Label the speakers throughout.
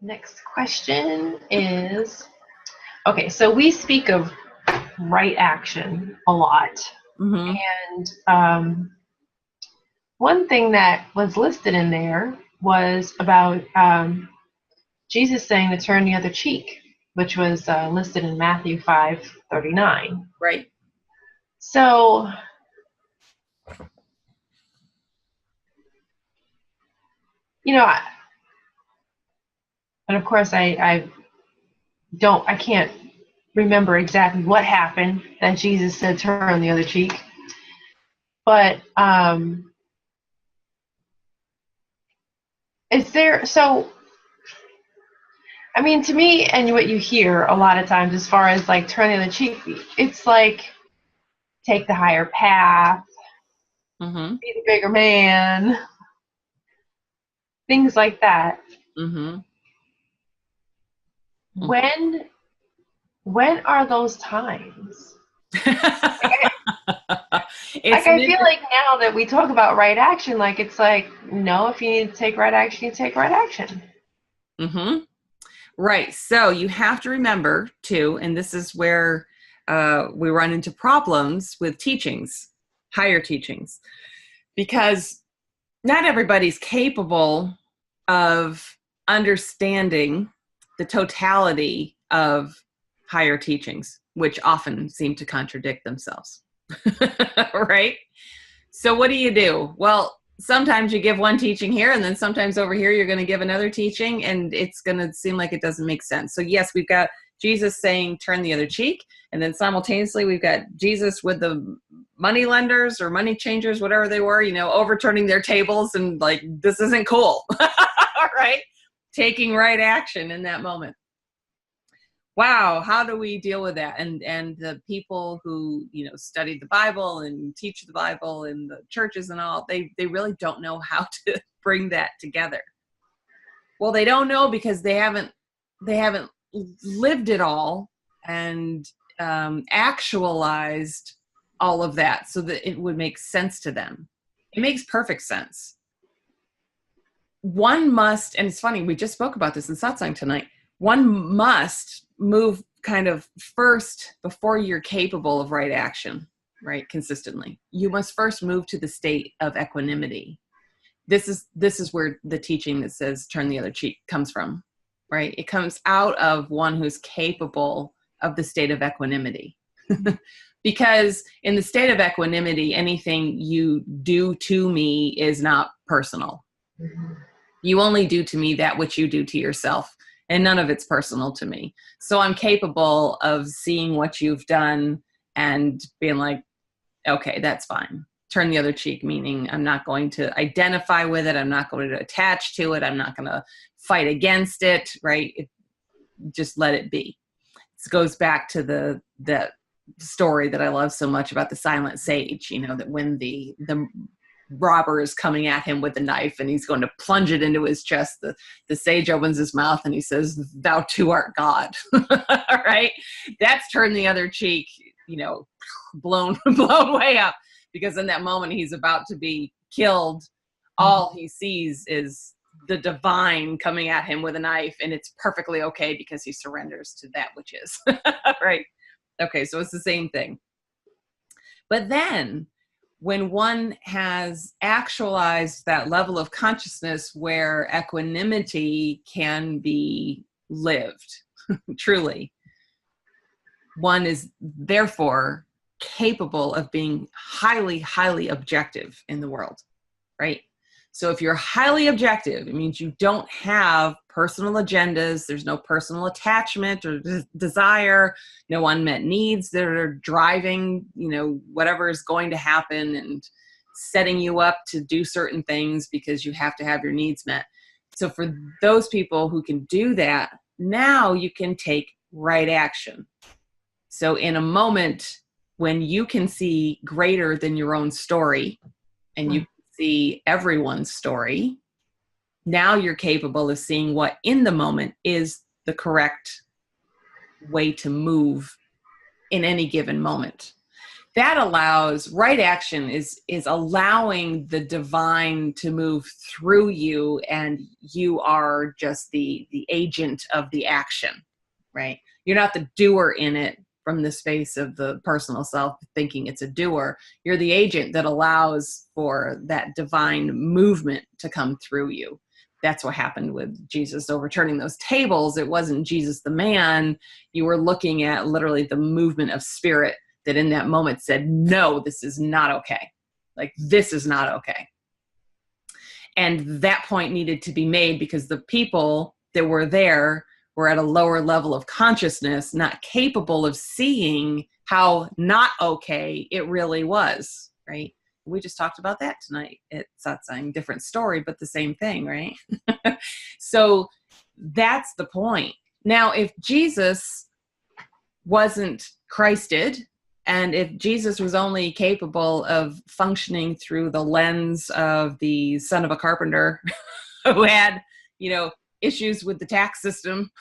Speaker 1: Next question is, okay, so we speak of right action a lot.
Speaker 2: Mm-hmm.
Speaker 1: And one thing that was listed in there was about Jesus saying to turn the other cheek, which was listed in Matthew 5:39.
Speaker 2: Right.
Speaker 1: So, you know, and of course I can't remember exactly what happened that Jesus said turn the other cheek. But is there, so, I mean, to me, and what you hear a lot of times as far as like turning the other cheek, it's like take the higher path,
Speaker 2: Mm-hmm.
Speaker 1: be the bigger man, things like that.
Speaker 2: Mm-hmm.
Speaker 1: When are those times?
Speaker 2: It's
Speaker 1: Like
Speaker 2: an
Speaker 1: I feel like now that we talk about right action, like it's like, no, if you need to take right action, you take right action.
Speaker 2: mm-hmm. Right. So you have to remember too, and this is where we run into problems with teachings, higher teachings, because not everybody's capable of understanding the totality of higher teachings, which often seem to contradict themselves. Right? So what do? Well, sometimes you give one teaching here, and then sometimes over here you're going to give another teaching, and it's going to seem like it doesn't make sense. So yes, we've got Jesus saying turn the other cheek, and then simultaneously we've got Jesus with the money lenders or money changers, whatever they were, overturning their tables and like, this isn't cool. All right. Taking right action in that moment. Wow, how do we deal with that? And the people who studied the Bible and teach the Bible in the churches and all, they really don't know how to bring that together. Well, they don't know because they haven't lived it all and actualized all of that so that it would make sense to them. It makes perfect sense. One must, and it's funny, we just spoke about this in satsang tonight. One must move kind of first before you're capable of right action, right? Consistently. You must first move to the state of equanimity. This is where the teaching that says turn the other cheek comes from, right? It comes out of one who's capable of the state of equanimity. Because in the state of equanimity, anything you do to me is not personal.
Speaker 1: Mm-hmm.
Speaker 2: You only do to me that which you do to yourself, and none of it's personal to me. So I'm capable of seeing what you've done and being like, okay, that's fine. Turn the other cheek, meaning I'm not going to identify with it. I'm not going to attach to it. I'm not going to fight against it, right? Just let it be. This goes back to the story that I love so much about the silent sage, that when the robber is coming at him with a knife and he's going to plunge it into his chest, the sage opens his mouth and he says, thou too art God. Right? That's turn the other cheek, blown way up, because in that moment he's about to be killed. All he sees is the divine coming at him with a knife, and it's perfectly okay because he surrenders to that which is. Right? Okay, so it's the same thing. But then when one has actualized that level of consciousness where equanimity can be lived truly, one is therefore capable of being highly, highly objective in the world, right? So if you're highly objective, it means you don't have personal agendas. There's no personal attachment or desire, no unmet needs that are driving, whatever is going to happen and setting you up to do certain things because you have to have your needs met. So for those people who can do that, now you can take right action. So in a moment when you can see greater than your own story and you see everyone's story, now you're capable of seeing what in the moment is the correct way to move in any given moment. that allows right action is allowing the divine to move through you, and you are just the agent of the action, right? You're not the doer in it from the space of the personal self thinking it's a doer. You're the agent that allows for that divine movement to come through you. That's what happened with Jesus overturning those tables. It wasn't Jesus the man. You were looking at literally the movement of spirit that in that moment said, no, this is not okay. Like, this is not okay. And that point needed to be made because the people that were there were at a lower level of consciousness, not capable of seeing how not okay it really was, right? We just talked about that tonight at Satsang. Different story, but the same thing, right? So that's the point. Now, if Jesus wasn't Christed, and if Jesus was only capable of functioning through the lens of the son of a carpenter who had, issues with the tax system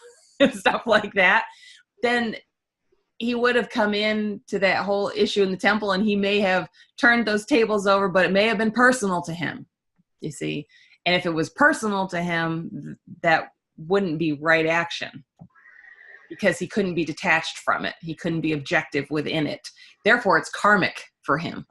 Speaker 2: and stuff like that, then he would have come in to that whole issue in the temple, and he may have turned those tables over, but it may have been personal to him, you see. And if it was personal to him, that wouldn't be right action, because he couldn't be detached from it. He couldn't be objective within it. Therefore, it's karmic for him.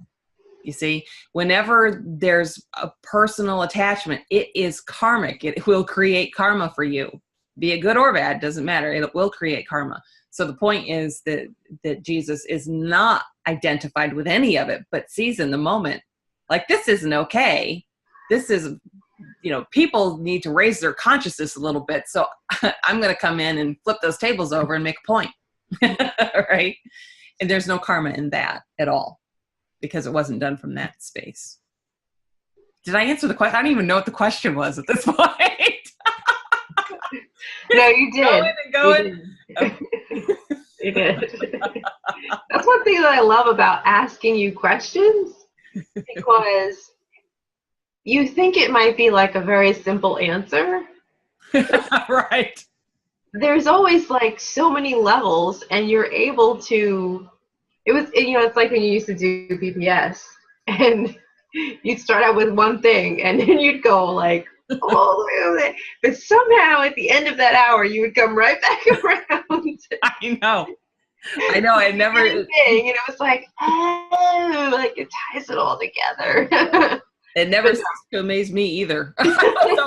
Speaker 2: You see, whenever there's a personal attachment, it is karmic. It will create karma for you. Be it good or bad, doesn't matter. It will create karma. So the point is that Jesus is not identified with any of it, but sees in the moment, like, this isn't okay. This is, people need to raise their consciousness a little bit. So I'm going to come in and flip those tables over and make a point. Right? And there's no karma in that at all, because it wasn't done from that space. Did I answer the question? I don't even know what the question was at this point.
Speaker 1: No, you did.
Speaker 2: Going.
Speaker 1: You did. That's one thing that I love about asking you questions, because you think it might be like a very simple answer.
Speaker 2: Right.
Speaker 1: There's always like so many levels, and you're able to, it's like when you used to do PPS, and you'd start out with one thing, and then you'd go like all the way over there. But somehow at the end of that hour, you would come right back around.
Speaker 2: I know. I never.
Speaker 1: It's like, oh, like it ties it all together.
Speaker 2: It never ceased to amaze me either. So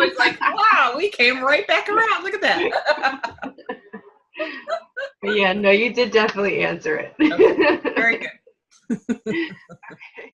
Speaker 2: it's like, wow, we came right back around. Look at that.
Speaker 1: Yeah, no, you did definitely answer it.
Speaker 2: Okay. Very good.
Speaker 1: Okay.